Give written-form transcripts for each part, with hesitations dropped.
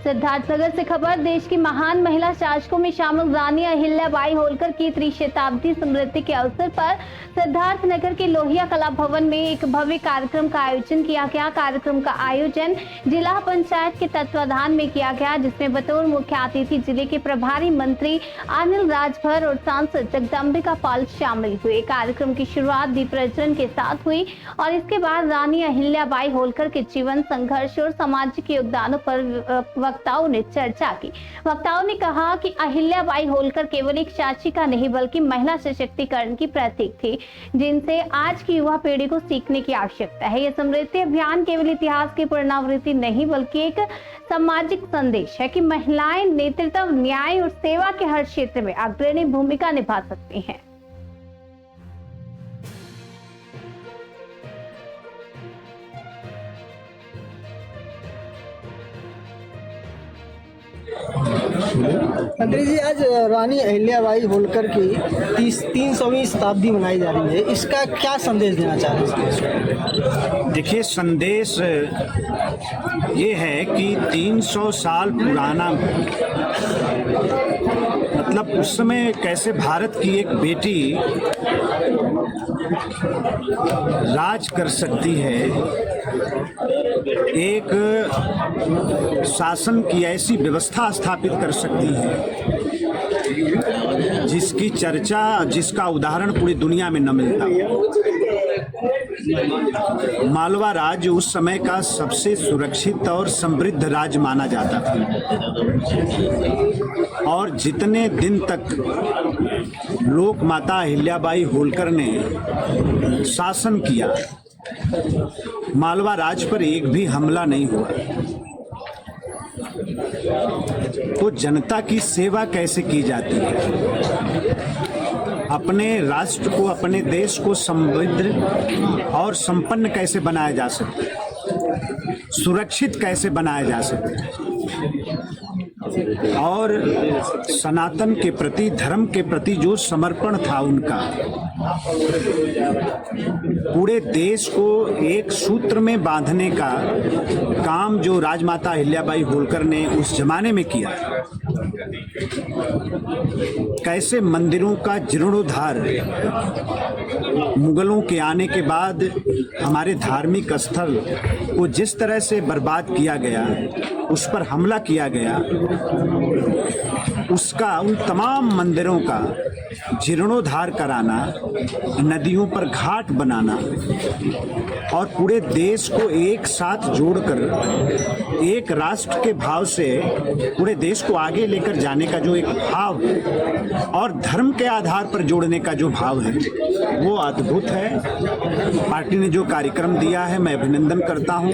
सिद्धार्थनगर से खबर। देश की महान महिला शासकों में शामिल रानी अहिल्याबाई होलकर की त्रिशताब्दी स्मृति के अवसर पर सिद्धार्थनगर के लोहिया कला भवन में एक भव्य कार्यक्रम का आयोजन किया गया। कार्यक्रम का आयोजन जिला पंचायत के तत्वाधान में किया गया, जिसमें बतौर मुख्य अतिथि जिले के प्रभारी मंत्री अनिल राजभर और सांसद जगदम्बिका पाल शामिल हुए। कार्यक्रम की शुरुआत दीप प्रज्वलन के साथ हुई और इसके बाद रानी अहिल्याबाई होलकर के जीवन, संघर्ष और सामाजिक योगदानों पर वक्ताओं ने चर्चा की। वक्ताओं ने कहा कि अहिल्याबाई होलकर केवल एक शासिका नहीं बल्कि महिला सशक्तिकरण की प्रतीक थी, जिनसे आज की युवा पीढ़ी को सीखने की आवश्यकता है। यह स्मृति अभियान केवल इतिहास की पुनरावृत्ति नहीं बल्कि एक सामाजिक संदेश है कि महिलाएं नेतृत्व, न्याय और सेवा के हर क्षेत्र में अग्रणी भूमिका निभा सकती हैं। मंत्री जी, आज रानी अहिल्याबाई होलकर की 300वीं शताब्दी मनाई जा रही है, इसका क्या संदेश देना चाह रहे हैं? देखिए, संदेश ये है कि 300 साल पुराना, मतलब उस समय कैसे भारत की एक बेटी राज कर सकती है, एक शासन की ऐसी व्यवस्था स्थापित कर सकती है जिसकी चर्चा, जिसका उदाहरण पूरी दुनिया में न मिलता। मालवा राज्य उस समय का सबसे सुरक्षित और समृद्ध राज्य माना जाता था और जितने दिन तक लोक माता अहिल्याबाई होलकर ने शासन किया, मालवा राज्य पर एक भी हमला नहीं हुआ। तो जनता की सेवा कैसे की जाती है, अपने राष्ट्र को, अपने देश को समृद्ध और संपन्न कैसे बनाया जा सकता है, सुरक्षित कैसे बनाया जा सकता है और सनातन के प्रति, धर्म के प्रति जो समर्पण था उनका, पूरे देश को एक सूत्र में बांधने का काम जो राजमाता अहिल्याबाई होलकर ने उस जमाने में किया, कैसे मंदिरों का जीर्णोद्धार मुगलों के आने के बाद हमारे धार्मिक स्थल को जिस तरह से बर्बाद किया गया, उस पर हमला किया गया, उसका, उन तमाम मंदिरों का जीर्णोद्धार कराना, नदियों पर घाट बनाना और पूरे देश को एक साथ जोड़कर एक राष्ट्र के भाव से पूरे देश को आगे लेकर जाने का जो एक भाव और धर्म के आधार पर जोड़ने का जो भाव है, वो अद्भुत है। पार्टी ने जो कार्यक्रम दिया है, मैं अभिनंदन करता हूँ।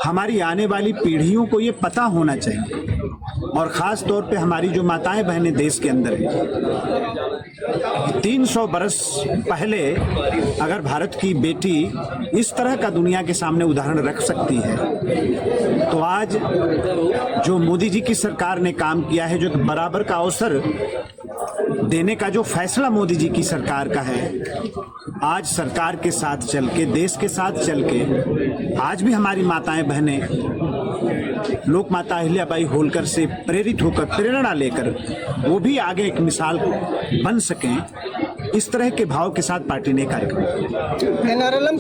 हमारी आने वाली पीढ़ियों को ये पता होना चाहिए और ख़ास तौर पे हमारी जो माताएं बहनें देश के अंदर हैं, 300 बरस पहले अगर भारत की बेटी इस तरह का दुनिया के सामने उदाहरण रख सकती है, तो आज जो मोदी जी की सरकार ने काम किया है, जो बराबर का अवसर देने का जो फैसला मोदी जी की सरकार का है, आज सरकार के साथ चल के, देश के साथ चल के, आज भी हमारी माताएं बहनें लोक माता अहिल्याबाई होलकर से प्रेरित होकर, प्रेरणा लेकर वो भी आगे एक मिसाल बन सकें, इस तरह के भाव के साथ पार्टी ने कार्यक्रम